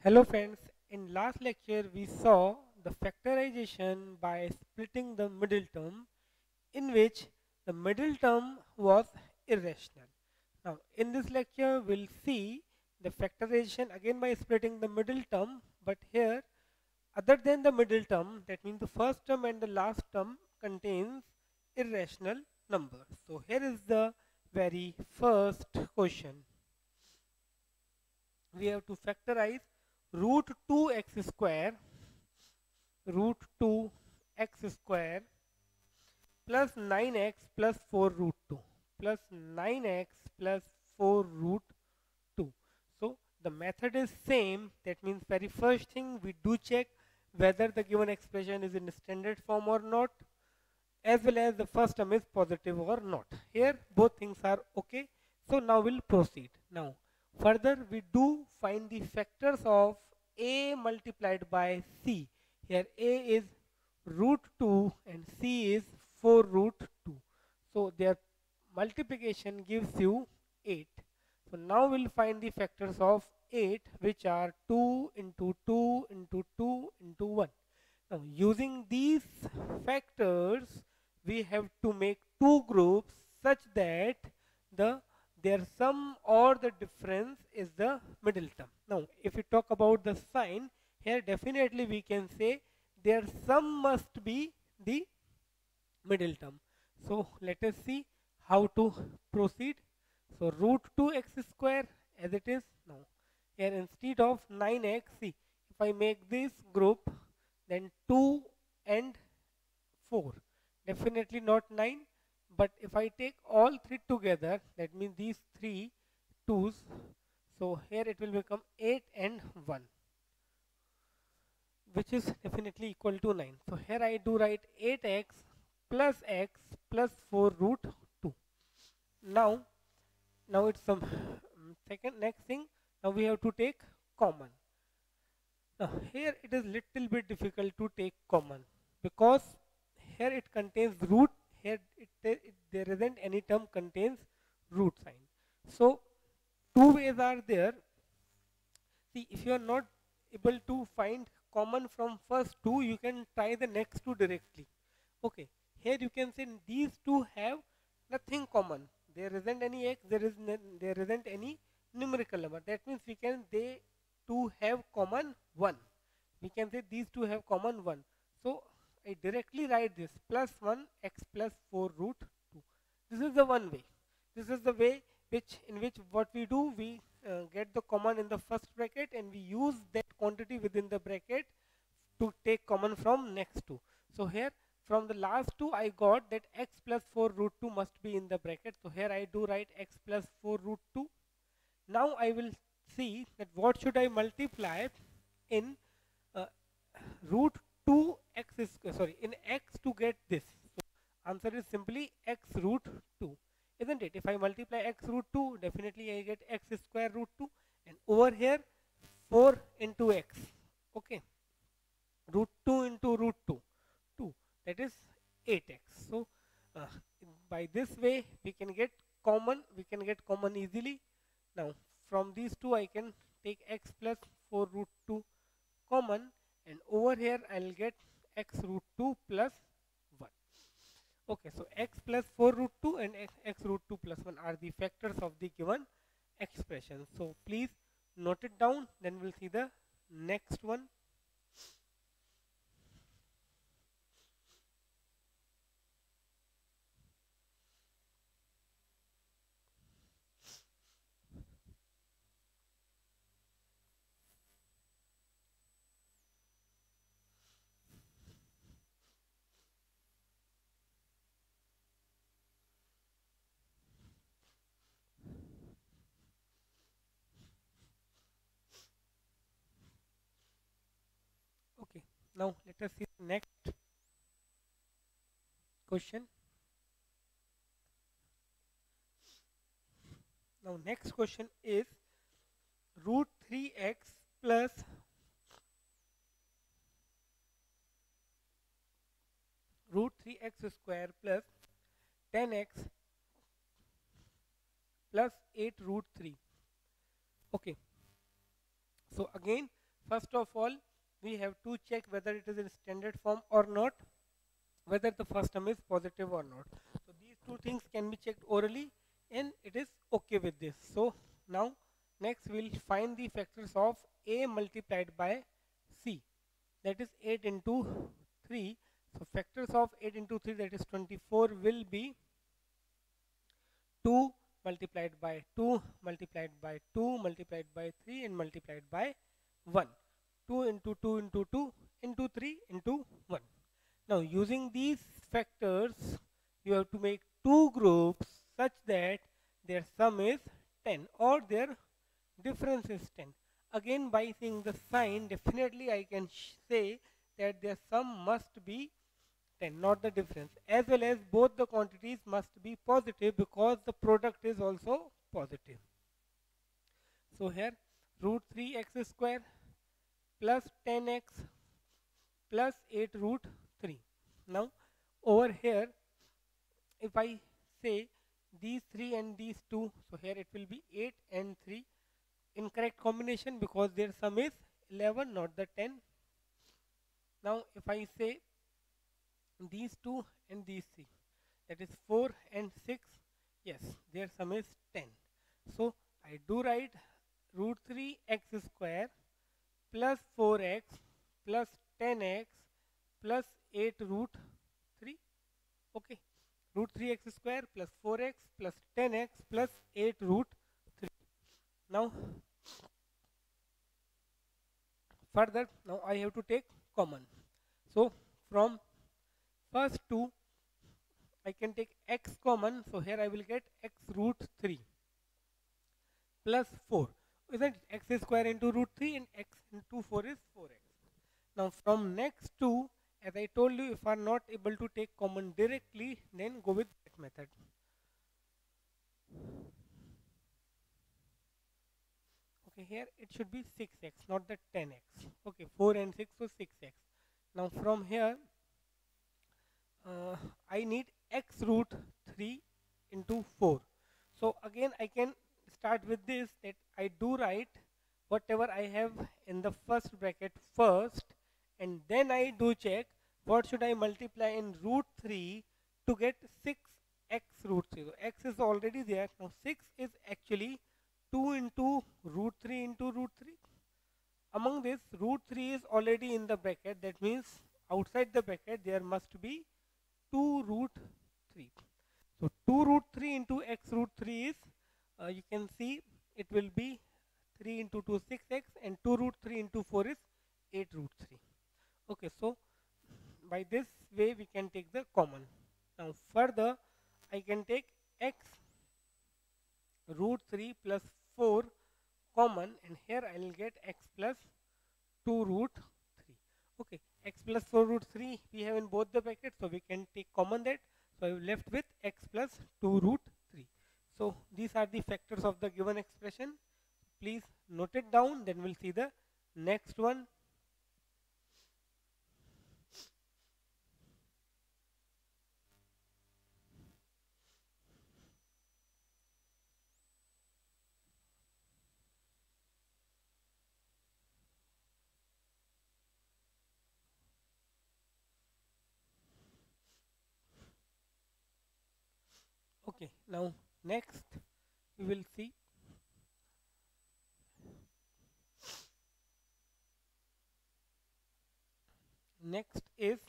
Hello friends, in last lecture we saw the factorization by splitting the middle term in which the middle term was irrational. Now in this lecture we'll see the factorization again by splitting the middle term, but here other than the middle term, that means the first term and the last term contains irrational numbers. So here is the very first question. We have to factorize root 2x square root 2x square plus 9x plus 4 root 2 plus 9x plus 4 root 2. So the method is same. That means very first thing we do check whether the given expression is in standard form or not, as well as the first term is positive or not. Here both things are okay. So now we'll proceed. Now further we do find the factors of a multiplied by c. Here a is root 2 and c is 4 root 2. So their multiplication gives you 8. So now we'll find the factors of 8, which are 2 into 2 into 2 into 1. Now using these factors we have to make two groups such that the their sum or the difference is the middle term. Now if we talk about the sign, here definitely we can say their sum must be the middle term. So let us see how to proceed. So root 2x square as it is now. Here instead of 9x, see, if I make this group, then 2 and 4. Definitely not 9. But if I take all three together, that means these three 2's. So here it will become 8 and 1, which is definitely equal to 9. So here I do write 8x plus x plus 4 root 2. Now, now it's some second next thing. Now we have to take common. Now here it is little bit difficult to take common because here it contains root. Here there isn't any term contains root sign. So two ways are there. See, if you are not able to find common from first two, you can try the next two directly. Okay, here you can say these two have nothing common. There isn't any x, there isn't any numerical number. That means they two have common 1. We can say these two have common 1. So I directly write this plus 1 x plus 4 root 2. This is the one way. This is the way in which what we do, we get the common in the first bracket and we use that quantity within the bracket to take common from next two. So here from the last two I got that x plus 4 root 2 must be in the bracket. So here I do write x plus 4 root 2. Now I will see that what should I multiply in uh, root 2 x is sorry in x to get this. So answer is simply x root 2, isn't it? If I multiply x root 2, definitely I get x square root 2, and over here 4 into x. Okay, root 2 into root 2, 2, that is 8x. So uh, by this way we can get common easily. Now from these two I can take x plus 4 root 2 common, and over here I'll get x root 2 plus 1. Okay, so x plus 4 root 2 and x root 2 plus 1 are the factors of the given expression. So please note it down, then we'll see the next one. Okay, now let us see the next question. Now next question is root 3x plus root 3x square plus 10x plus 8 root 3. Okay, so again First of all, we have to check whether it is in standard form or not, whether the first term is positive or not. So these two things can be checked orally and it is okay with this. So now next we'll find the factors of a multiplied by c, that is 8 into 3. So factors of 8 into 3, that is 24, will be 2 multiplied by 2 multiplied by 2 multiplied by 3 and multiplied by 1. 2 into 2 into 2 into 3 into 1. Now using these factors, you have to make two groups such that their sum is 10 or their difference is 10. Again, by seeing the sign, definitely I can say that their sum must be 10, not the difference, as well as both the quantities must be positive because the product is also positive. So here root 3x square plus 10x plus 8 root 3. Now over here, if I say these 3 and these 2, so here it will be 8 and 3, incorrect combination because their sum is 11, not the 10. Now if I say these 2 and these 3, that is 4 and 6, yes, their sum is 10. So I do write root 3x square plus 4x plus 10x plus 8 root 3. Okay, root 3x square plus 4x plus 10x plus 8 root 3. Now further, now I have to take common. So from first 2 I can take x common, so here I will get x root 3 plus 4, isn't it? X square into root 3 and x into 4 is 4x. Now from next 2, as I told you, if I are not able to take common directly, then go with that method. Okay, here it should be 6x, not the 10x. Okay, 4 and 6, so 6x. Now from here, I need x root 3 into 4. So again I can start with this, that I do write whatever I have in the first bracket first, and then I do check what should I multiply in root 3 to get 6x root 3. So x is already there. Now 6 is actually 2 into root 3 into root 3. Among this, root 3 is already in the bracket. That means outside the bracket there must be 2 root 3. So 2 root 3 into x root 3 is, you can see it will be 3 into 2 6x, and 2 root 3 into 4 is 8 root 3. Okay, so by this way we can take the common. Now further I can take x root 3 plus 4 common, and here I will get x plus 2 root 3. Okay, x plus 4 root 3 we have in both the brackets, so we can take common that. So I am left with x plus 2 root 3. So these are the factors of the given expression. Please note it down, then we'll see the next one. Okay, now next we will see next is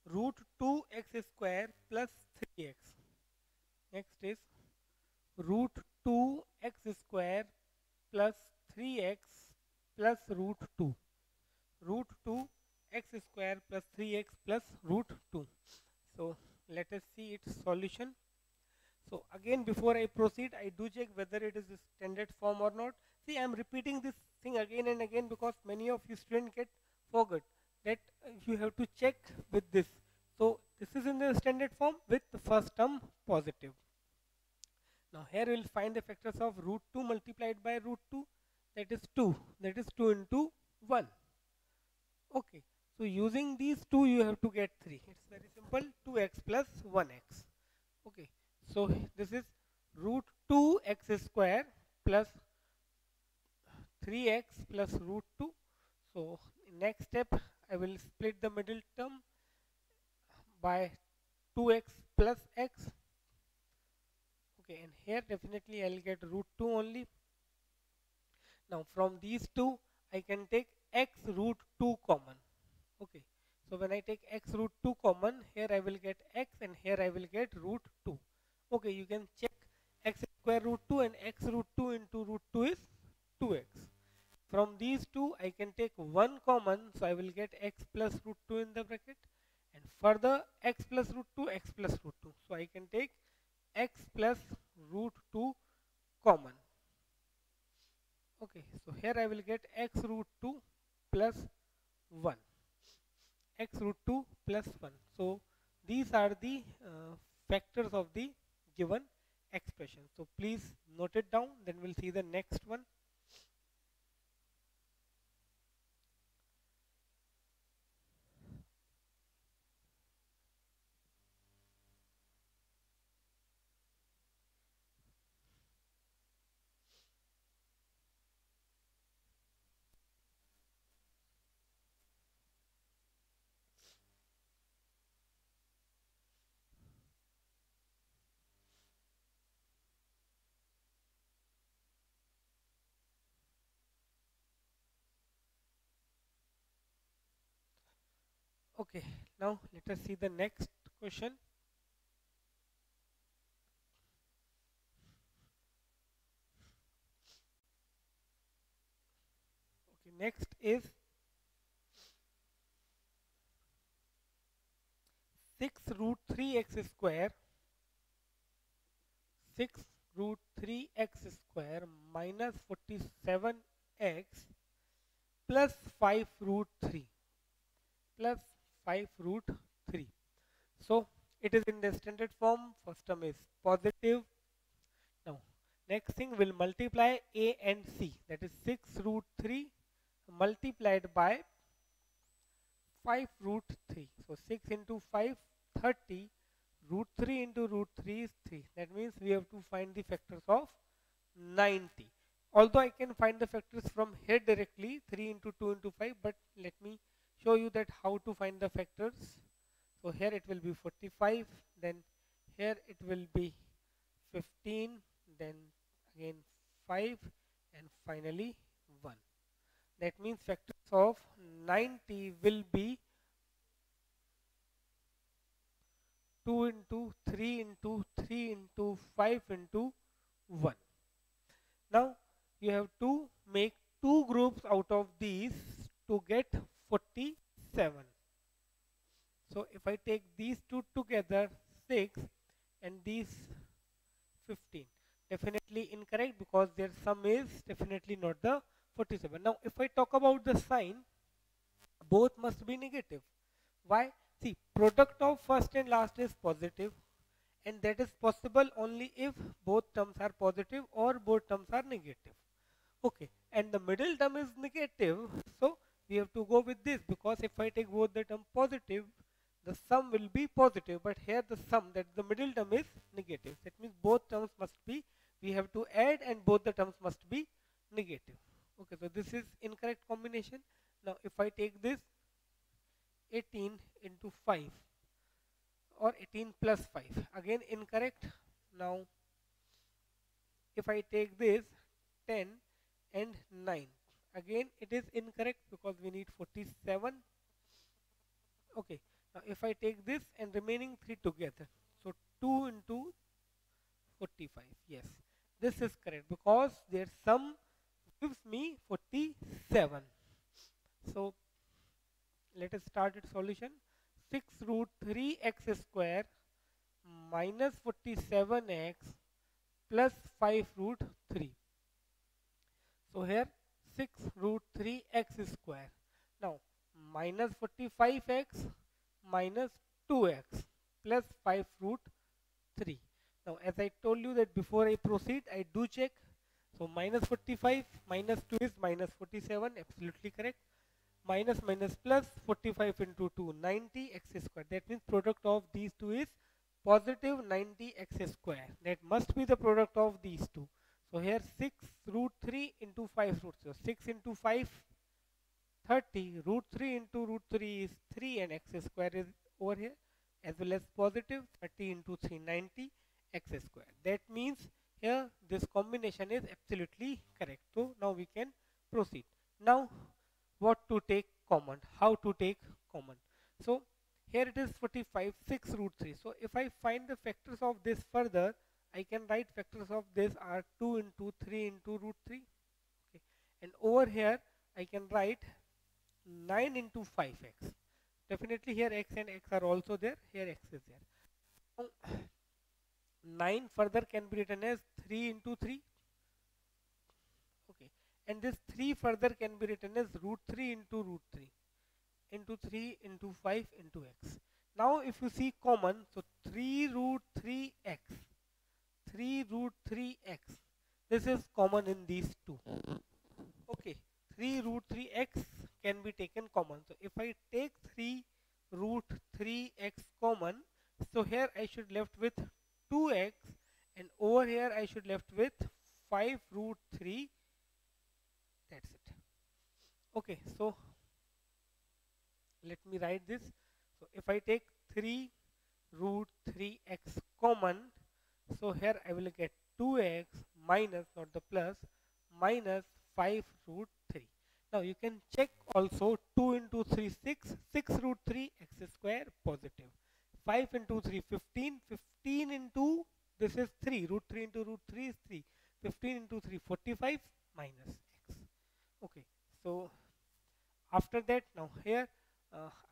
root 2x square plus 3x. Next is root 2x square plus 3x plus root 2. Root 2x square plus 3x plus root 2. So let us see its solution. So again, before I proceed, I do check whether it is the standard form or not. See, I am repeating this thing again and again because many of you students get forgot that you have to check with this. So this is in the standard form with the first term positive. Now here we will find the factors of root 2 multiplied by root 2, that is 2. That is 2 into 1. Okay. So using these 2 you have to get 3. It's very simple, 2x plus 1x. Okay. So this is root 2x square plus 3x plus root 2. So next step, I will split the middle term by 2x plus x. Okay, and here definitely I'll get root 2 only. Now from these two, I can take x root 2 common. Okay, so when I take x root 2 common, here I will get x and here I will get root 2. Okay, you can check x square root 2 and x root 2 into root 2 is 2x. From these two, I can take 1 common, so I will get x plus root 2 in the bracket. And further, x plus root 2, x plus root 2. So I can take x plus root 2 common. Okay, so here I will get x root 2 plus 1. X root 2 plus 1. So these are the factors of the given expression. So please note it down, then we'll see the next one. Okay, now let us see the next question. Okay, next is 6 root 3x square 6 root 3x square minus 47x plus 5 root 3 plus 5 root 3. So it is in the standard form. First term is positive. Now next thing will multiply a and c, that is 6 root 3 multiplied by 5 root 3. So 6 into 5, 30. Root 3 into root 3 is 3. That means we have to find the factors of 90. Although I can find the factors from here directly, 3 into 2 into 5, but let me show you that how to find the factors. So here it will be 45, then here it will be 15, then again 5, and finally 1. That means factors of 90 will be 2 into 3 into 3 into 5 into 1. Now you have to make two groups out of these to get 47. So if I take these two together, 6, and these 15, definitely incorrect because their sum is definitely not the 47. Now if I talk about the sign, both must be negative. Why? See, product of first and last is positive, and that is possible only if both terms are positive or both terms are negative. Okay, and the middle term is negative, so we have to go with this, because if I take both the term positive, the sum will be positive, but here the sum, that the middle term, is negative. That means both terms must be, we have to add, and both the terms must be negative. Okay, so this is incorrect combination. Now if I take this 18 into 5 or 18 plus 5, again incorrect. Now if I take this 10 and 9, again it is incorrect because we need 47. Okay, now if I take this and remaining 3 together, so 2 into 45, yes, this is correct because their sum gives me 47. So let us start its solution. 6 root 3x square minus 47x plus 5 root 3. So here 6 root 3x square. Now minus 45x minus 2x plus 5 root 3. Now as I told you that before I proceed, I do check. So minus 45 minus 2 is minus 47, absolutely correct. Minus minus plus 45 into 2, 90 x square. That means product of these two is positive 90 x square. That must be the product of these two. So here 6 root 3 into 5 root 3. So 6 into 5, 30. Root 3 into root 3 is 3 and x square is over here as well as positive. 30 into 3, 90 x square. That means here this combination is absolutely correct. So now we can proceed. Now what to take common? How to take common? So here it is 45, 6 root 3. So if I find the factors of this further, I can write factors of this are 2 into 3 into root 3. Okay. And over here I can write 9 into 5x. Definitely here x and x are also there. Here x is there. Now, 9 further can be written as 3 into 3. Okay. And this 3 further can be written as root 3 into root 3 into 3 into 5 into x. Now if you see common, so 3 root 3x, 3 root 3x, this is common in these two. Okay, 3 root 3x can be taken common. So if I take 3 root 3x common, so here I should left with 2x and over here I should left with 5 root 3. That's it. Okay, so let me write this. So if I take 3 root 3x common, so here I will get 2x minus, not the plus, minus 5 root 3. Now you can check also 2 into 3 6, 6 root 3 x square positive. 5 into 3 15, 15 into this is 3, root 3 into root 3 is 3. 15 into 3 45 minus x. Okay, so after that now here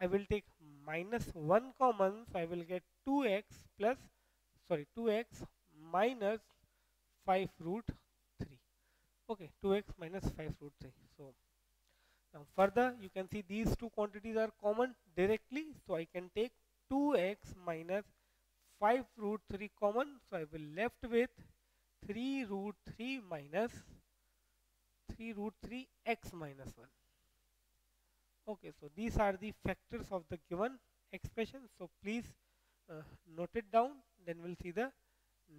I will take minus 1 common, so I will get 2x plus, sorry, 2x minus 5 root 3. Okay, 2x minus 5 root 3. So now further you can see these two quantities are common directly, so I can take 2x minus 5 root 3 common, so I will left with 3 root 3 minus 3 root 3 x minus 1. Okay, so these are the factors of the given expression. So please note it down. Then we'll see the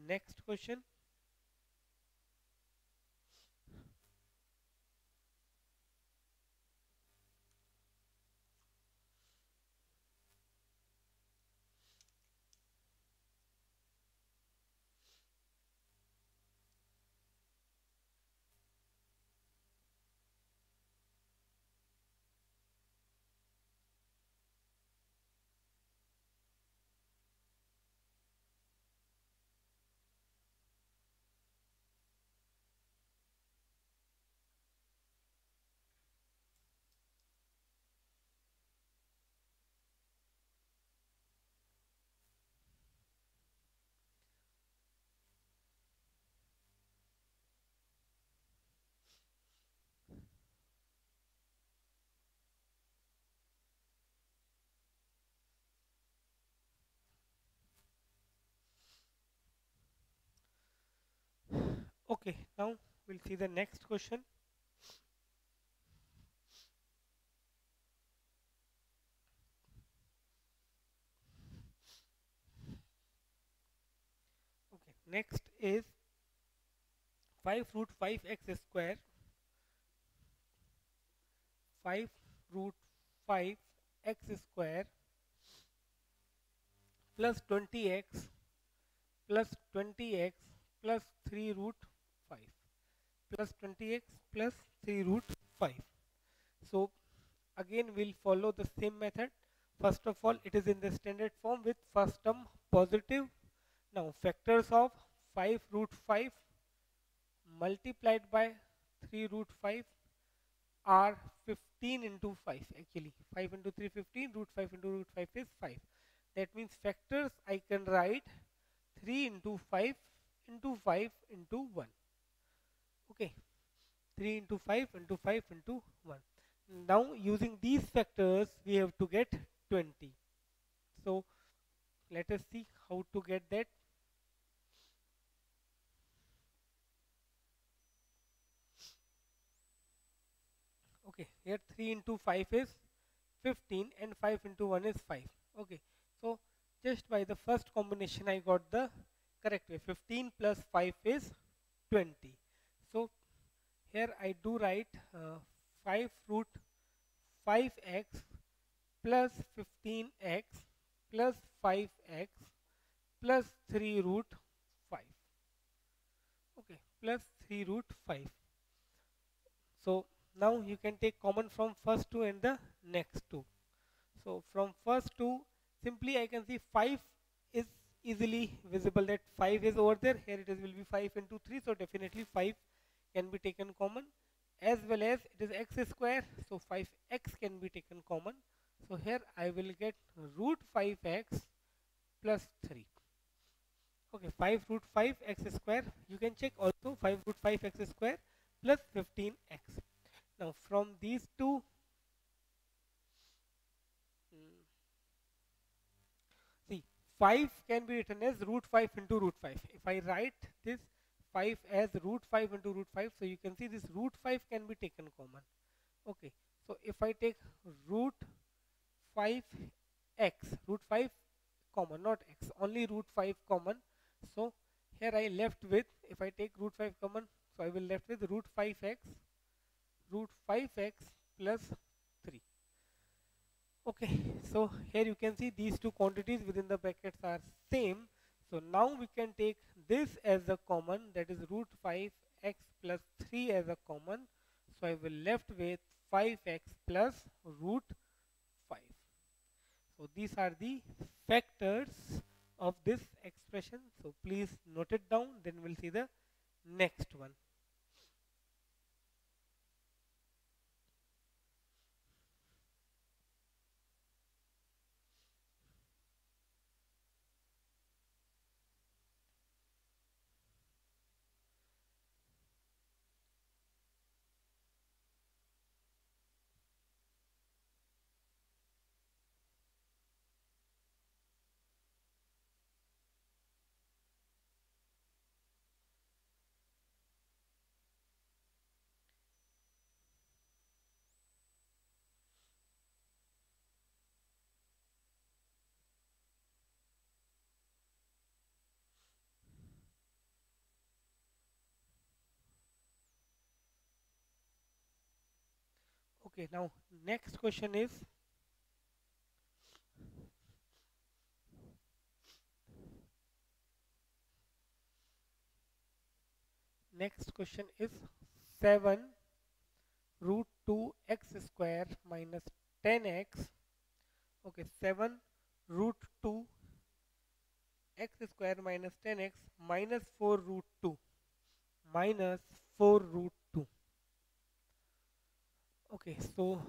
next question. Okay, now we'll see the next question. Okay, next is 5 root 5x square, 5 root 5x square plus 20x plus 20x plus 3 root 5 plus 20x plus 3 root 5. So again we'll follow the same method. First of all, it is in the standard form with first term positive. Now factors of 5 root 5 multiplied by 3 root 5 are 15 into 5 actually. 5 into 3 15, root 5 into root 5 is 5. That means factors I can write 3 into 5 into 5 into 1. Okay, 3 into 5 into 5 into 1. Now using these factors we have to get 20. So let us see how to get that. Okay, here 3 into 5 is 15 and 5 into 1 is 5. Okay, so just by the first combination I got the correct way. 15 plus 5 is 20. here I do write 5 root 5x plus 15x plus 5x plus 3 root 5. Okay, plus 3 root 5. So now you can take common from first two and the next two. So from first two, simply I can see 5 is easily visible, that 5 is over there. Here it is will be 5 into 3. So definitely 5 can be taken common, as well as it is x square. So 5x can be taken common. So here I will get root 5x plus 3. Okay, 5 root 5 x square. You can check also 5 root 5 x square plus 15x. Now from these two, see, 5 can be written as root 5 into root 5. If I write this 5 as root 5 into root 5, so you can see this root 5 can be taken common. Okay, so if I take root 5x, root 5 common, not x, only root 5 common. So here I left with, if I take root 5 common, so I will left with root 5x plus 3. Okay, so here you can see these two quantities within the brackets are same. So now we can take this as a common, that is root 5x plus 3 as a common. So I will left with 5x plus root 5. So these are the factors of this expression. So please note it down, then we'll see the next one. Okay, now next question is, next question is 7 root 2 x square minus 10x. Okay, 7 root 2 x square minus 10x minus 4 root 2 minus 4 root 2. Okay, so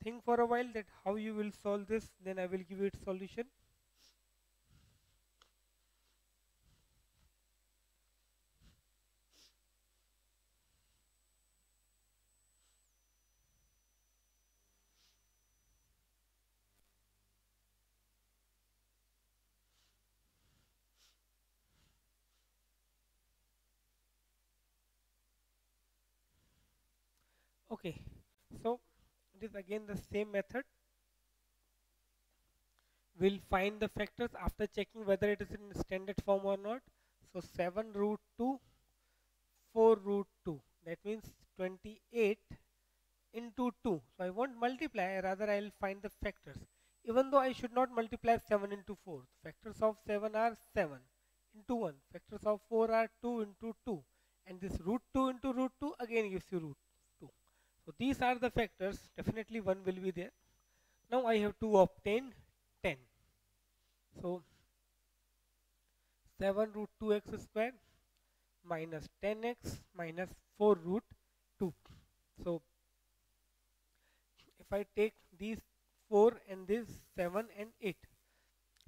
think for a while that how you will solve this, then I will give you its solution. Okay, so it is again the same method. We'll find the factors after checking whether it is in standard form or not. So 7 root 2, 4 root 2, that means 28 into 2. So I won't multiply, rather I will find the factors. Even though I should not multiply 7 into 4. Factors of 7 are 7 into 1. Factors of 4 are 2 into 2. And this root 2 into root 2 again gives you root 2. So these are the factors. Definitely 1 will be there. Now I have to obtain 10. So 7 root 2x square minus 10x minus 4 root 2. So if I take these 4 and this 7 and 8,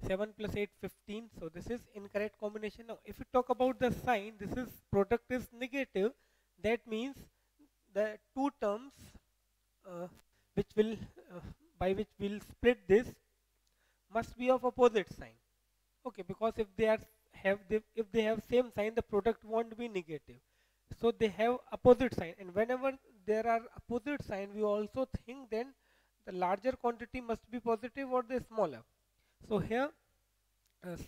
7 plus 8 15, so this is incorrect combination. Now if you talk about the sign, this is product is negative, that means the two terms which will by which we'll split this must be of opposite sign. Okay, because if they are if they have same sign, the product won't be negative. So they have opposite sign, and whenever there are opposite sign, we also think then the larger quantity must be positive or the smaller. So here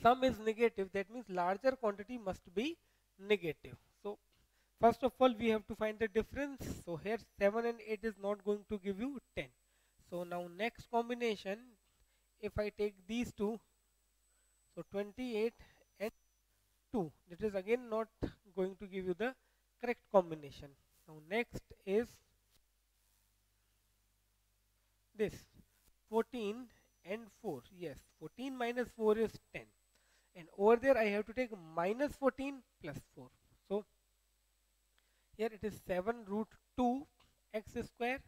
sum is negative, that means larger quantity must be negative. So First of all, we have to find the difference. So here 7 and 8 is not going to give you 10. So now next combination, if I take these two, so 28 and 2, that is again not going to give you the correct combination. Now next is this 14 and 4. Yes, 14 minus 4 is 10. And over there I have to take minus 14 plus 4. So here it is 7 root 2 x square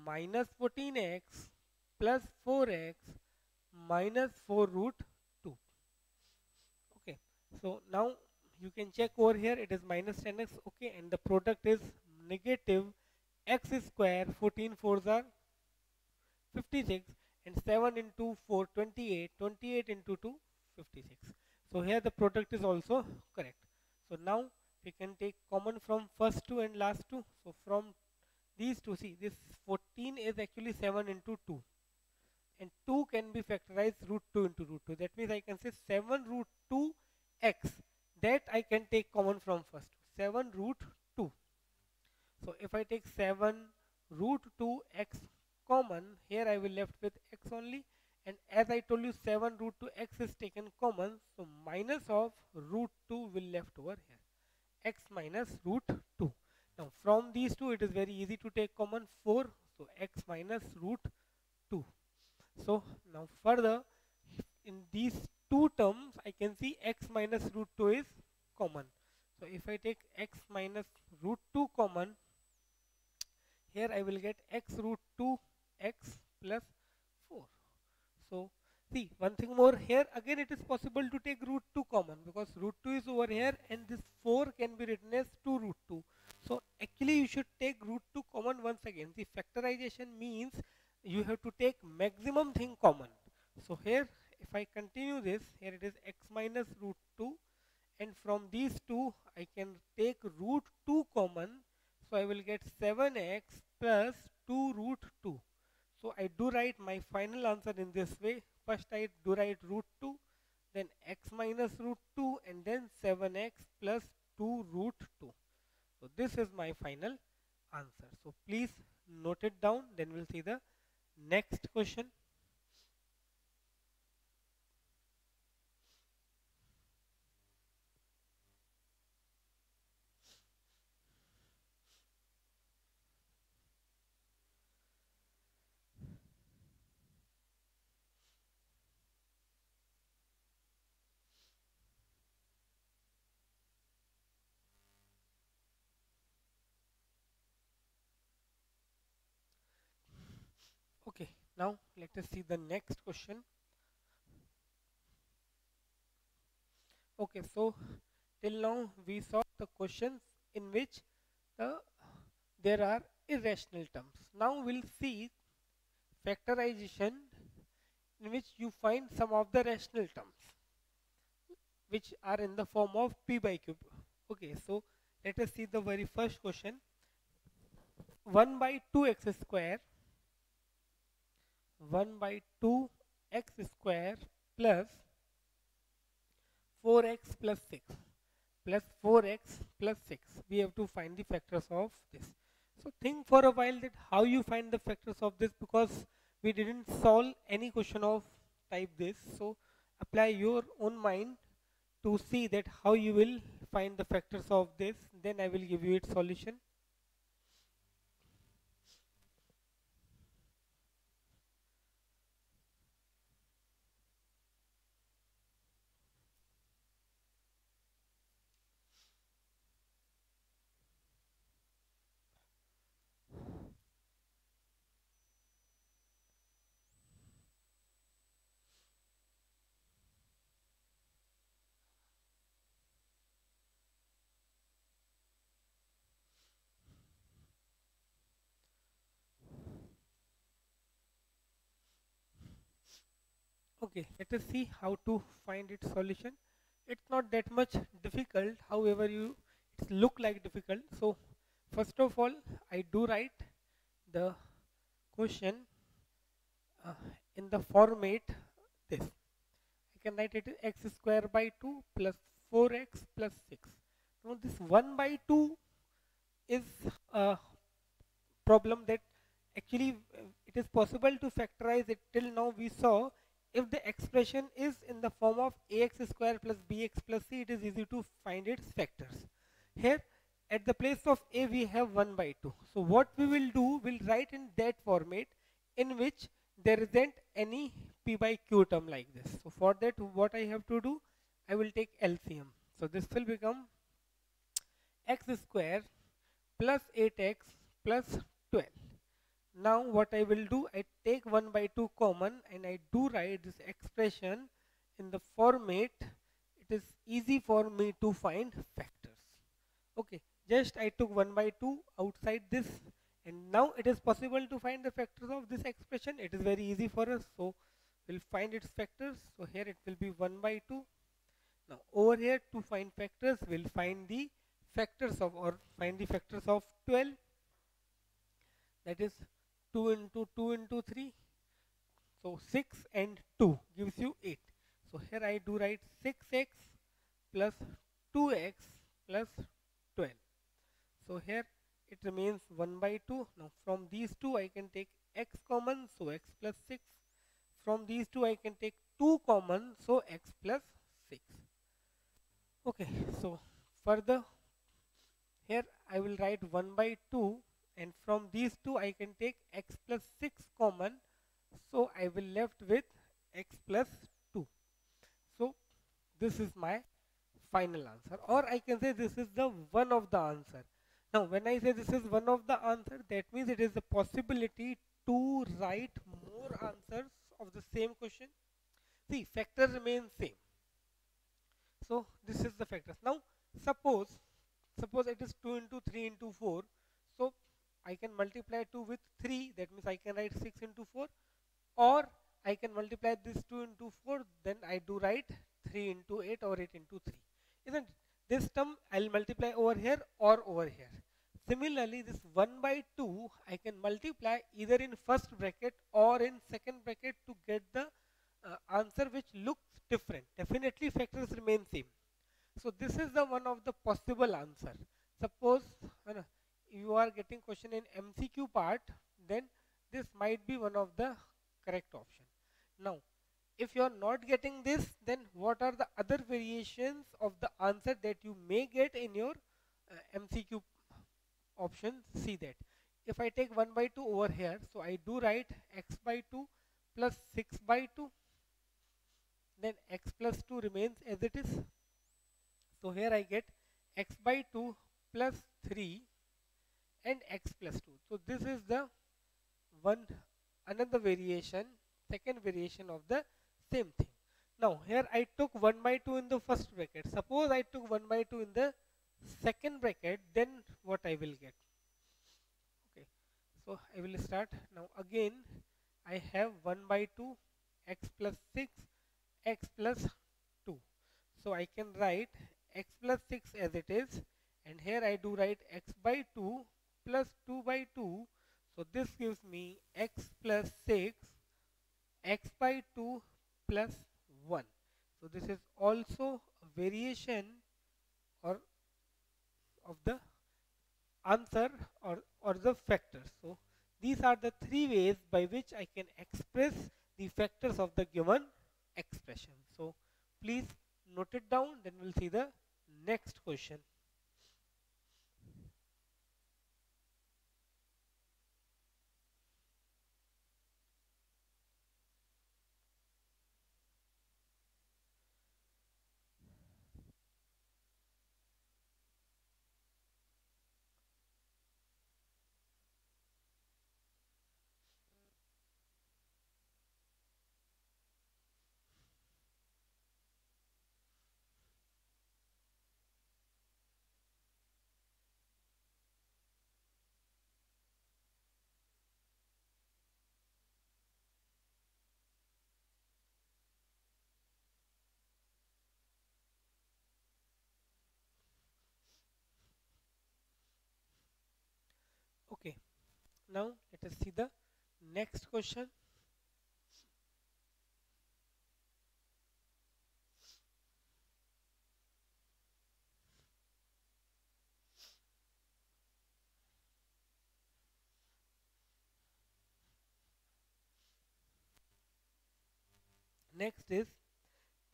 minus 14x plus 4x minus 4 root 2. Okay, so now you can check over here, it is minus 10x. Okay, and the product is negative x square. 14 fours are 56 and 7 into 4 28, 28 into 2 56. So here the product is also correct. So now we can take common from first two and last two. So from these two, see, this 14 is actually 7 into 2 and 2 can be factorized root 2 into root 2. That means I can say 7 root 2 x, that I can take common from first 7 root 2. So if I take 7 root 2 x common, here I will left with x only, and as I told you 7 root 2 x is taken common, so minus of root 2 will left over here, x minus root 2. Now from these two it is very easy to take common 4, so x minus root 2. So now further in these two terms I can see x minus root 2 is common. So if I take x minus root 2 common, here I will get x root 2 x plus 4. So see, one thing more, here again it is possible to take root 2 common because root 2 is over here and this 4 can be written as 2 root 2. So actually you should take root 2 common once again. The factorization means you have to take maximum thing common. So here if I continue this, here it is x minus root 2, and from these two I can take root 2 common, so I will get 7x plus 2 root 2. So I do write my final answer in this way. First I do write root 2, then x minus root 2, and then 7x plus 2 root 2. So this is my final answer. So please note it down, then we'll see the next question. Okay, now let us see the next question. Okay, so till now we saw the questions in which there are irrational terms. Now we'll see factorization in which you find some of the rational terms which are in the form of p by q. Okay, so let us see the very first question. 1 by 2x square 1 by 2x square plus 4x plus 6 plus 4x plus 6. We have to find the factors of this. So think for a while that how you find the factors of this, because we didn't solve any question of type this. So apply your own mind to see that how you will find the factors of this, then I will give you its solution. Okay, let us see how to find its solution. It's not that much difficult, however it look like difficult. So first of all I do write the question uh, in the format this. I can write it as x square by 2 plus 4x plus 6 Now this 1 by 2 is a problem that actually it is possible to factorize it. Till now we saw if the expression is in the form of ax square plus bx plus c, it is easy to find its factors. Here at the place of a we have 1 by 2. So what we will do, we'll write in that format in which there isn't any p by q term like this. So for that what I have to do, I will take LCM. So this will become x square plus 8x plus 12. Now what I will do, I take 1 by 2 common and I do write this expression in the format. It is easy for me to find factors. Okay, just I took 1 by 2 outside this, and now it is possible to find the factors of this expression. It is very easy for us, so we'll find its factors. So here it will be 1 by 2. Now over here to find factors, we'll find the factors of, or find the factors of 12. That is 2 into 2 into 3. So 6 and 2 gives you 8. So here I do write 6x plus 2x plus 12. So here it remains 1 by 2. Now from these two I can take x common, so x plus 6. From these two I can take 2 common, so x plus 6. Okay, so further here I will write 1 by 2, and from these two I can take x plus 6 common, so I will left with x plus 2. So this is my final answer, or I can say this is the one of the answer. Now when I say this is one of the answer, that means it is a possibility to write more answers of the same question. See, factor remains same. So this is the factors. Now suppose it is 2 into 3 into 4. So I can multiply 2 with 3. That means I can write 6 into 4. Or I can multiply this 2 into 4. Then I do write 3 into 8 or 8 into 3. Isn't it? This term I'll multiply over here or over here. Similarly, this 1 by 2 I can multiply either in first bracket or in second bracket to get the answer which looks different. Definitely factors remain same. So this is the one of the possible answer. Suppose you are getting question in MCQ part, then this might be one of the correct option. Now if you are not getting this, then what are the other variations of the answer that you may get in your MCQ option? See that if I take 1 by 2 over here, so I do write x by 2 plus 6 by 2, then x plus 2 remains as it is. So here I get x by 2 plus 3 and x plus 2. So this is the another variation, second variation of the same thing. Now here I took 1 by 2 in the first bracket. Suppose I took 1 by 2 in the second bracket, then what I will get? Okay, so I will start now. Again I have 1 by 2 x plus 6 x plus 2. So I can write x plus 6 as it is, and here I do write x by 2 plus 2 by 2. So this gives me x plus 6 x by 2 plus 1. So this is also a variation or of the answer or the factors. So these are the three ways by which I can express the factors of the given expression. So please note it down, then we'll see the next question. Okay, now let us see the next question. Next is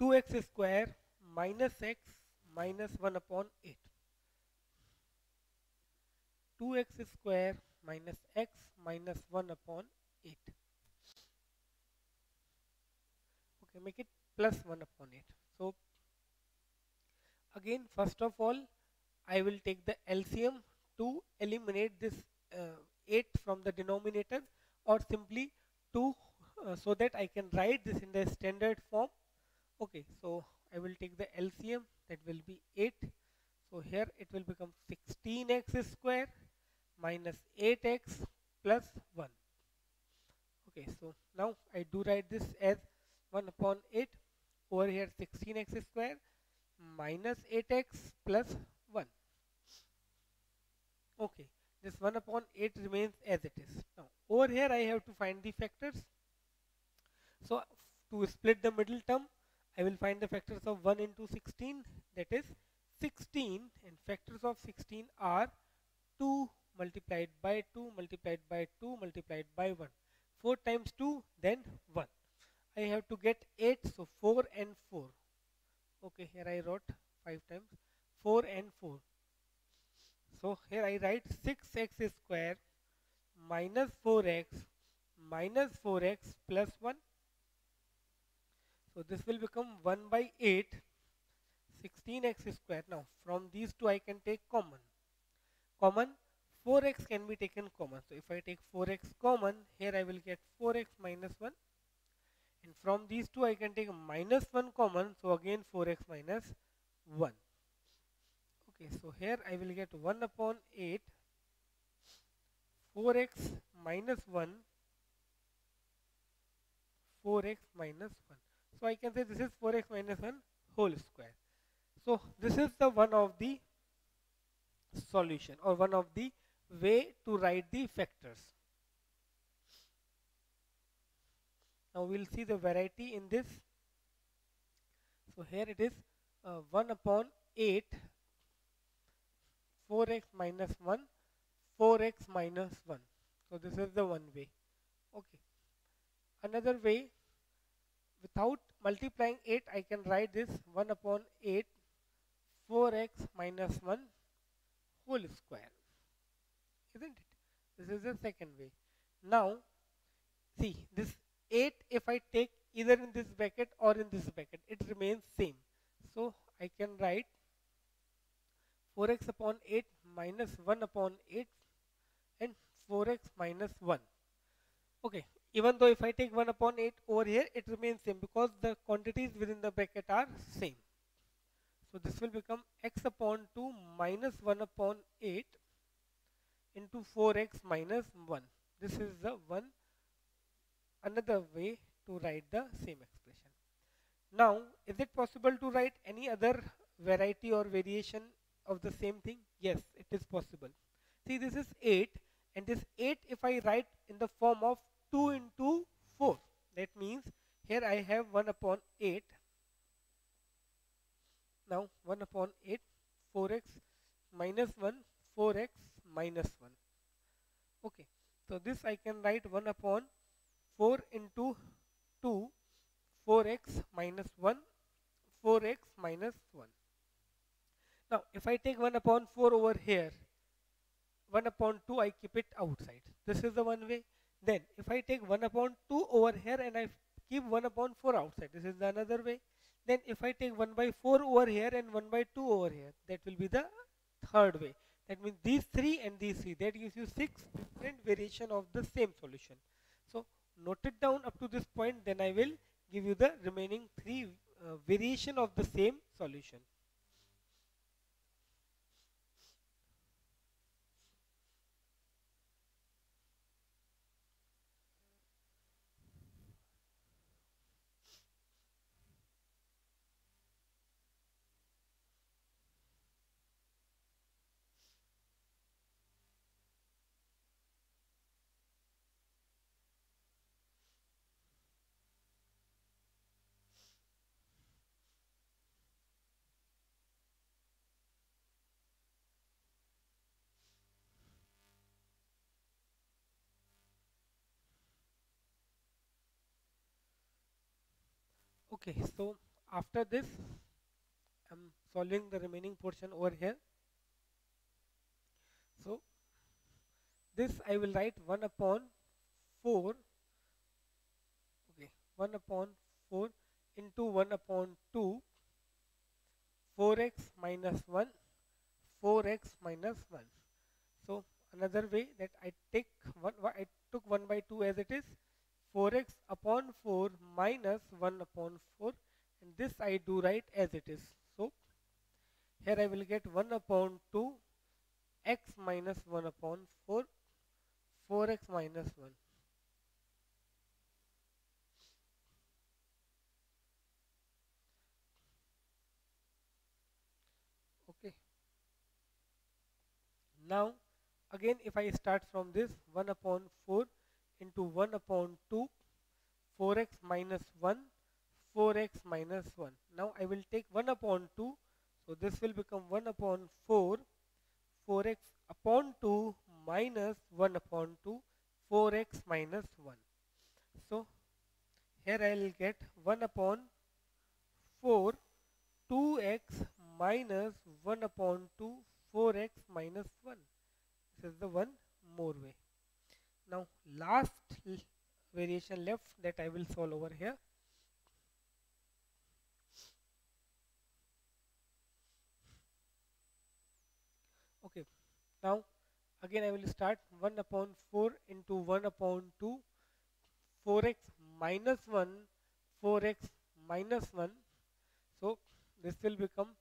2x square minus x minus 1 upon 8. 2x square minus x minus 1 upon 8. Okay, make it plus 1 upon 8. So again, first of all, I will take the LCM to eliminate this 8 from the denominator, or simply to so that I can write this in the standard form. Okay, so I will take the LCM, that will be 8. So here it will become 16x square minus 8x plus 1. Okay, so now I do write this as 1 upon 8. Over here 16x square minus 8x plus 1. Okay, this 1 upon 8 remains as it is. Now over here I have to find the factors. So to split the middle term, I will find the factors of 1 into 16, that is 16, and factors of 16 are 2 multiplied by 2 multiplied by 2 multiplied by 1. 4 times 2, then 1. I have to get 8, so 4 and 4. Okay, here I wrote 5 times 4 and 4. So here I write 6x square minus 4x plus 1. So this will become 1 by 8, 16x square. Now from these two I can take common. 4x can be taken common. So if I take 4x common, here I will get 4x minus 1. And from these two I can take minus 1 common. So again 4x minus 1. Okay, so here I will get 1 upon 8, 4x minus 1, 4x minus 1. So I can say this is 4x minus 1 whole square. So this is the one of the solution, or one of the way to write the factors. Now we will see the variety in this. So here it is 1 upon 8, 4x minus 1, 4x minus 1. So this is the one way. Okay. Another way, without multiplying 8, I can write this 1 upon 8, 4x minus 1 whole square. Isn't it? This is the second way. Now, see, this 8, if I take either in this bracket or in this bracket, it remains same. So I can write 4x upon 8 minus 1 upon 8 and 4x minus 1. Okay, even though if I take 1 upon 8 over here, it remains same because the quantities within the bracket are same. So this will become x upon 2 minus 1 upon 8 into 4x minus 1. This is the another way to write the same expression. Now, is it possible to write any other variety or variation of the same thing? Yes, it is possible. See, this is 8, and this 8 if I write in the form of 2 into 4, that means here I have 1 upon 8. Now 1 upon 8, 4x minus 1, 4x minus 1. Okay, so this I can write 1 upon 4 into 2, 4x minus 1, 4x minus 1. Now if I take 1 upon 4 over here, 1 upon 2 I keep it outside. This is the one way. Then if I take 1 upon 2 over here and I keep 1 upon 4 outside, this is the another way. Then if I take 1 by 4 over here and 1 by 2 over here, that will be the third way. That means these 3 and these 3, that gives you 6 different variation of the same solution. So note it down up to this point, then I will give you the remaining 3 variation of the same solution. Okay, so after this I'm solving the remaining portion over here. So this I will write 1 upon 4. Okay, 1 upon 4 into 1 upon 2, 4x minus 1, 4x minus 1. So another way that I take I took 1 by 2 as it is, 4x upon 4 minus 1 upon 4, and this I do write as it is. So here I will get 1 upon 2 x minus 1 upon 4, 4x minus 1. Okay. Now again if I start from this, 1 upon 4 into 1 upon 2, 4x minus 1, 4x minus 1. Now I will take 1 upon 2, so this will become 1 upon 4, 4x upon 2 minus 1 upon 2, 4x minus 1. So here I will get 1 upon 4, 2x minus 1 upon 2, 4x minus 1. This is the one more way. Now last variation left that I will solve over here. Okay, now again I will start 1 upon 4 into 1 upon 2, 4x minus 1, 4x minus 1. So this will become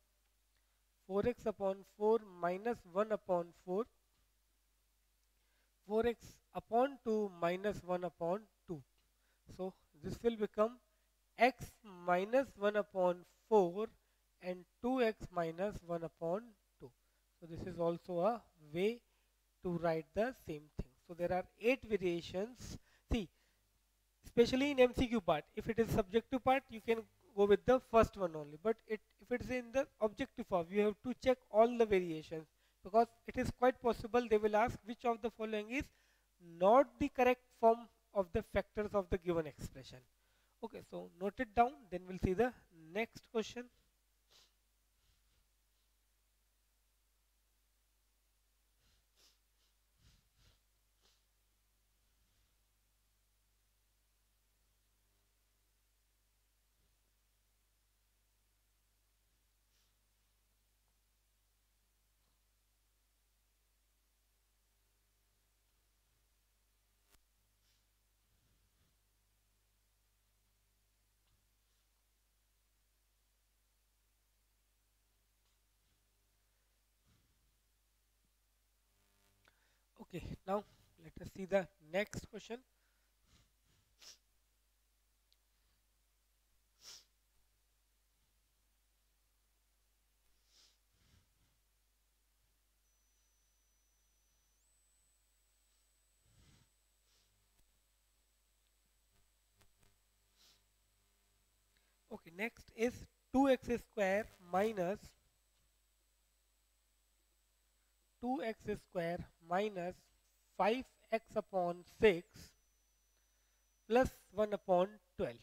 4x upon 4 minus 1 upon 4, 4x upon 2 minus 1 upon 2. So this will become x minus 1 upon 4 and 2x minus 1 upon 2. So this is also a way to write the same thing. So there are 8 variations. See, especially in MCQ part, if it is subjective part, you can go with the first one only. But if it is in the objective form, you have to check all the variations, because it is quite possible they will ask which of the following is not the correct form of the factors of the given expression. Okay, so note it down, then we'll see the next question. Okay, now let us see the next question. Okay, next is 2x square minus 2x square minus 5x upon 6 plus 1 upon 12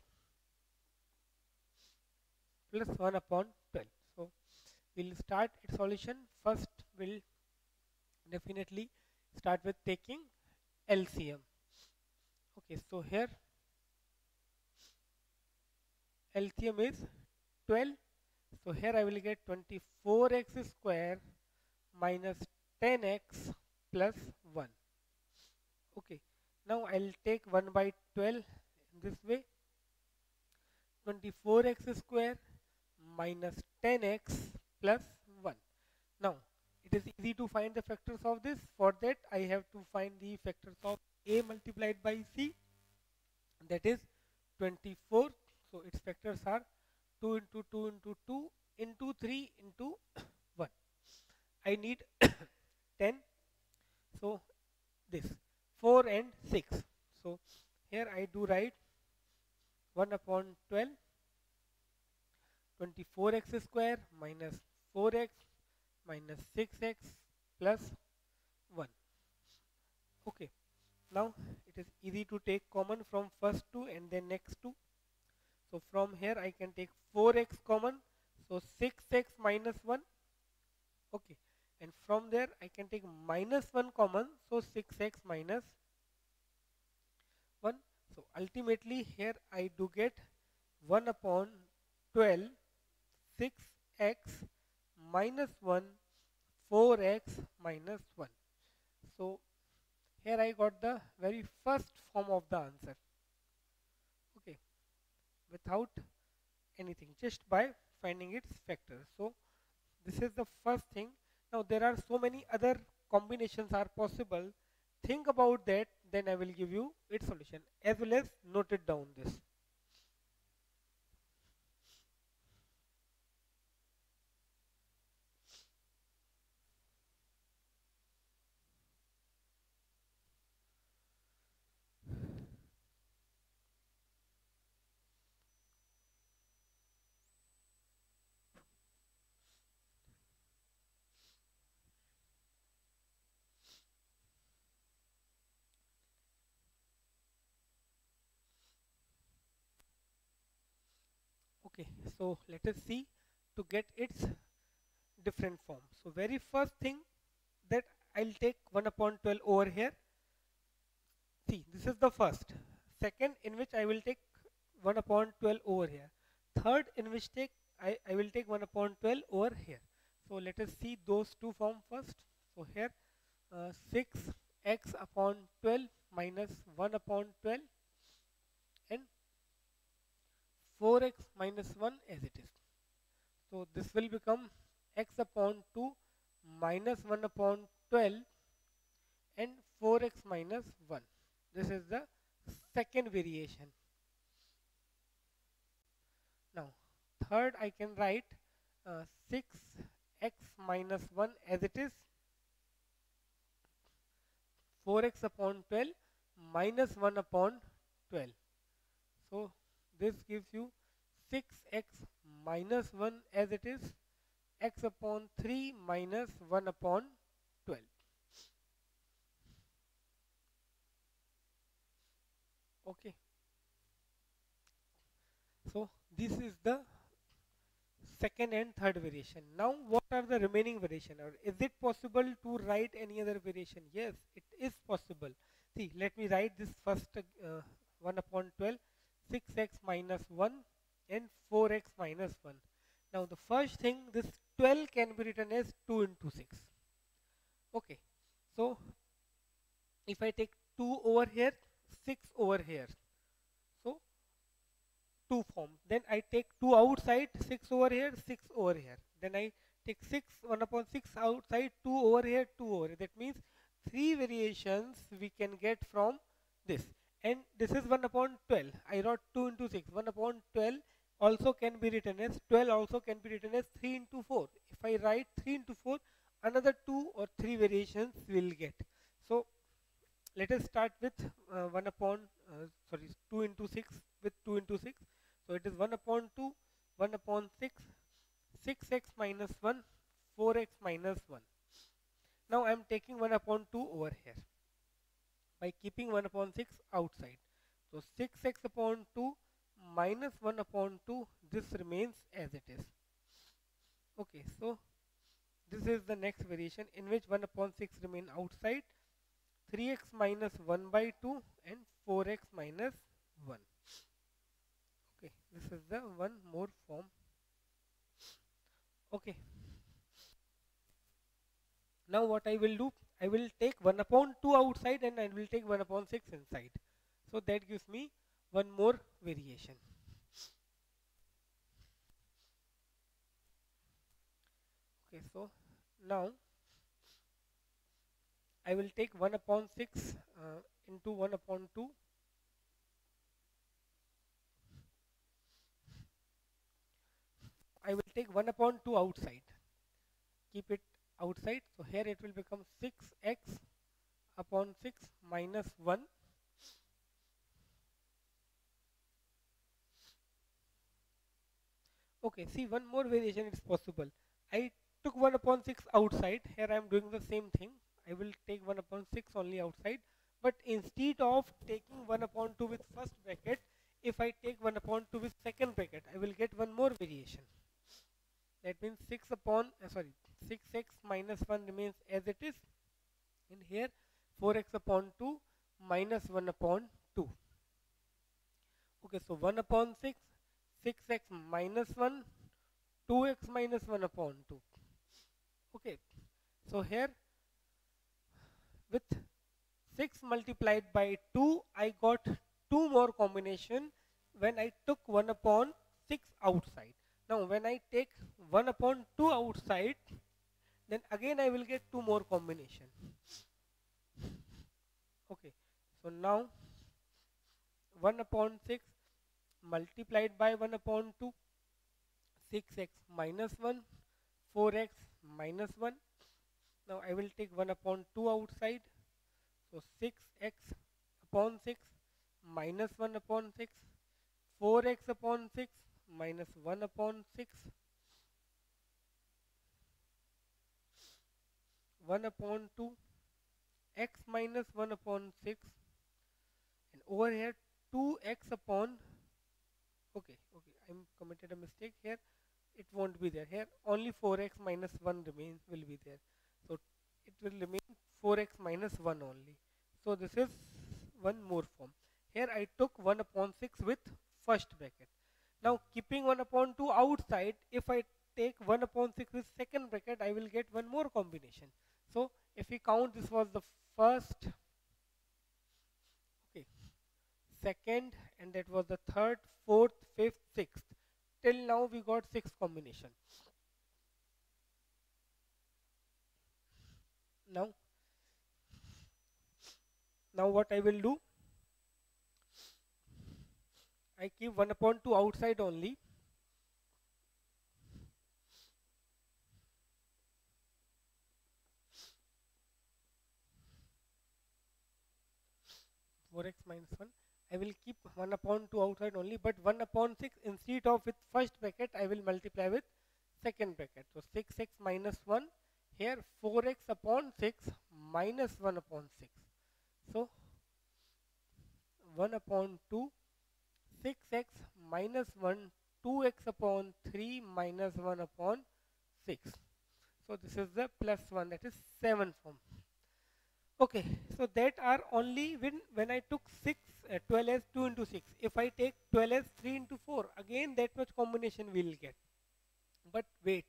plus 1 upon 12. So we'll start its solution. First we'll definitely start with taking LCM. Okay, so here LCM is 12. So here I will get 24x square minus 10x plus 1. Okay, now I'll take 1 by 12 in this way. 24x square minus 10x plus 1. Now it is easy to find the factors of this. For that I have to find the factors of a multiplied by c, that is 24. So its factors are 2 into 2 into 2 into 3 into 1. I need 10. So this 4 and 6. So here I do write 1 upon 12, 24x square minus 4x minus 6x plus 1. Okay, now it is easy to take common from first two and then next two. So from here I can take 4x common, so 6x minus 1. Okay, and from there I can take minus 1 common, so 6x minus 1. So ultimately here I do get 1 upon 12 6x minus 1 4x minus 1. So here I got the very first form of the answer. Okay, without anything, just by finding its factor. So this is the first thing. Now there are so many other combinations are possible. Think about that, then I will give you its solution, as well as note it down this. Okay, so let us see to get its different form. So very first thing that I'll take 1 upon 12 over here. See, this is the first. Second, in which I will take 1 upon 12 over here. Third, in which I will take 1 upon 12 over here. So let us see those two form first. So here 6x upon 12 minus 1 upon 12 and 4x minus 1 as it is. So this will become x upon 2 minus 1 upon 12 and 4x minus 1. This is the second variation. Now third I can write 6x minus 1 as it is, 4x upon 12 minus 1 upon 12. So this gives you 6x minus 1 as it is, x upon 3 minus 1 upon 12. Okay. So this is the second and third variation. Now what are the remaining variation, or is it possible to write any other variation? Yes, it is possible. See, let me write this first 1 upon 12, 6x minus 1 and 4x minus 1. Now the first thing, this 12 can be written as 2 into 6. Okay, so if I take 2 over here, 6 over here, so 2 form. Then I take 2 outside, 6 over here, 6 over here. Then I take 6, 1 upon 6 outside, 2 over here, 2 over here. That means 3 variations we can get from this. And this is 1 upon 12. I wrote 2 into 6. 1 upon 12 also can be written as 12, also can be written as 3 into 4. If I write 3 into 4, another 2 or 3 variations will get. So let us start with 1 upon, 2 into 6 with 2 into 6. So it is 1 upon 2, 1 upon 6, 6x minus 1, 4x minus 1. Now I am taking 1 upon 2 over here by keeping 1 upon 6 outside. So 6x upon 2 minus 1 upon 2, this remains as it is. Okay, so this is the next variation in which 1 upon 6 remain outside, 3x minus 1 by 2 and 4x minus 1. Okay, this is the one more form. Okay, now what I will do, I will take 1 upon 2 outside and I will take 1 upon 6 inside. So that gives me one more variation. Okay, so now I will take 1 upon 6 into 1 upon 2. I will take 1 upon 2 outside. Keep it outside. So here it will become 6x upon 6 minus 1. Okay, see, one more variation is possible. I took 1 upon 6 outside. Here I am doing the same thing. I will take 1 upon 6 only outside. But instead of taking 1 upon 2 with first bracket, if I take 1 upon 2 with second variation. That means 6x minus 1 remains as it is. In here 4x upon 2 minus 1 upon 2. Okay, so 1 upon 6, 6x minus 1, 2x minus 1 upon 2. Okay, so here with 6 multiplied by 2, I got 2 more combination when I took 1 upon 6 outside. Now when I take 1 upon 2 outside, then again I will get 2 more combination. Okay, so now 1 upon 6 multiplied by 1 upon 2, 6x minus 1, 4x minus 1. Now I will take 1 upon 2 outside. So 6x upon 6 minus 1 upon 6, 4x upon 6 minus 1 upon 6, 1 upon 2, x minus 1 upon 6, and over here 2x upon, okay, I committed a mistake here. It won't be there. Here only 4x minus 1 will be there. So it will remain 4x minus 1 only. So this is one more form. Here I took 1 upon 6 with first bracket. Now keeping 1 upon 2 outside, if I take 1 upon 6 with second bracket, I will get one more combination. So if we count, this was the first, okay, second, and that was the third, fourth, fifth, sixth. Till now we got 6 combination. Now what I will do, I keep 1 upon 2 outside only. Four x minus 1. I will keep 1 upon 2 outside only, but 1 upon 6 instead of with first bracket, I will multiply with second bracket. So 6x minus 1. Here 4x upon 6 minus 1 upon 6. So 1 upon 2, 6x minus 1, 2x upon 3 minus 1 upon 6. So this is the plus 1, that is 7 form. Okay, so that are only when I took 12 as 2 into 6. If I take 12 as 3 into 4, again that much combination we will get. But wait,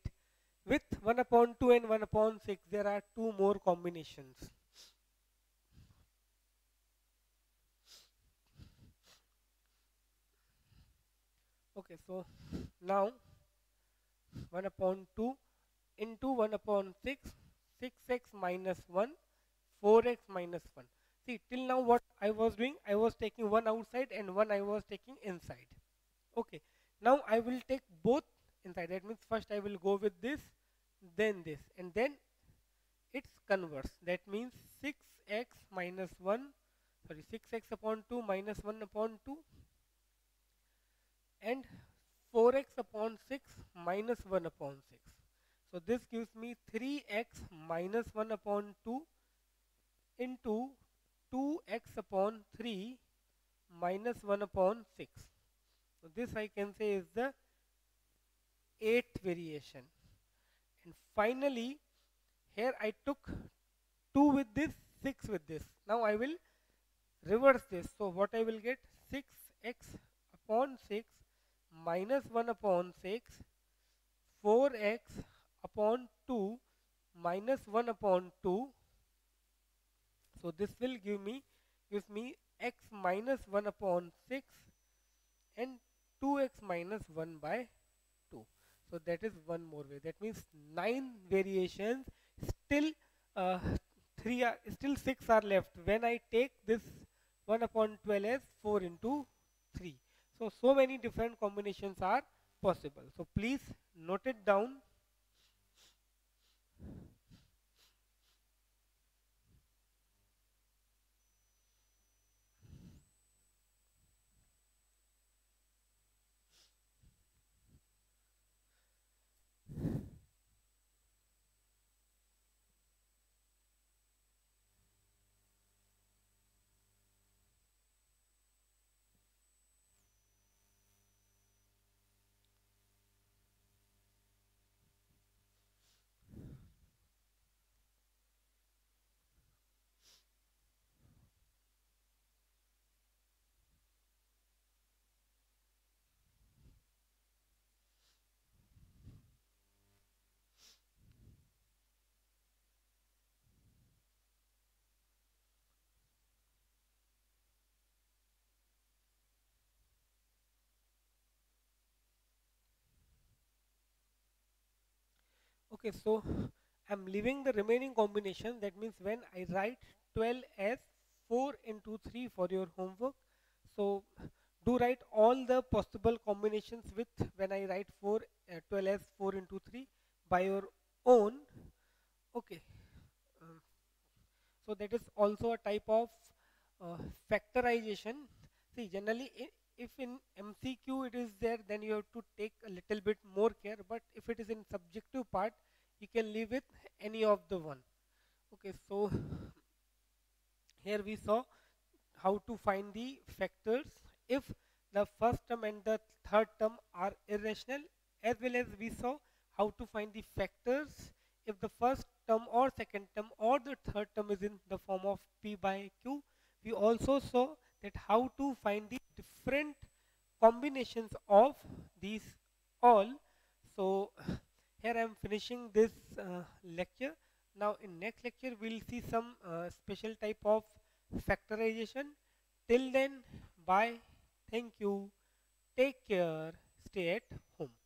with 1 upon 2 and 1 upon 6, there are 2 more combinations. Okay, so now 1 upon 2 into 1 upon 6, 6x minus 1, 4x minus 1. See, till now what I was doing, I was taking one outside and one I was taking inside. Okay, now I will take both inside. That means first I will go with this, then this, and then it's converse. That means 6x minus 1, 6x upon 2 minus 1 upon 2, and 4x upon 6 minus 1 upon 6. So this gives me 3x minus 1 upon 2 into 2x upon 3 minus 1 upon 6. So this I can say is the 8th variation. And finally, here I took 2 with this, 6 with this. Now I will reverse this. So what I will get, 6x upon 6 minus 1 upon 6, 4x upon 2 minus 1 upon 2. So this will gives me x minus 1 upon 6 and 2x minus 1 by 2. So that is one more way. That means 9 variations. Still 6 are left when I take this 1 upon 12 as 4 into 3. So many different combinations are possible. So please note it down. Okay, so I'm leaving the remaining combination. That means when I write 12 as 4 into 3 for your homework, so do write all the possible combinations with when I write 12 as 4 into 3 by your own. Okay, um, so that is also a type of uh, factorization. See, generally, if in MCQ it is there, then you have to take a little bit more care. But if it is in subjective part, you can leave with any of the one. Okay, so here we saw how to find the factors if the first term and the third term are irrational, as well as we saw how to find the factors if the first term or second term or the third term is in the form of p by q. We also saw that how to find the different combinations of these all. So here I am finishing this lecture. Now in next lecture we'll see some special type of factorization. Till then, bye, thank you, take care, stay at home.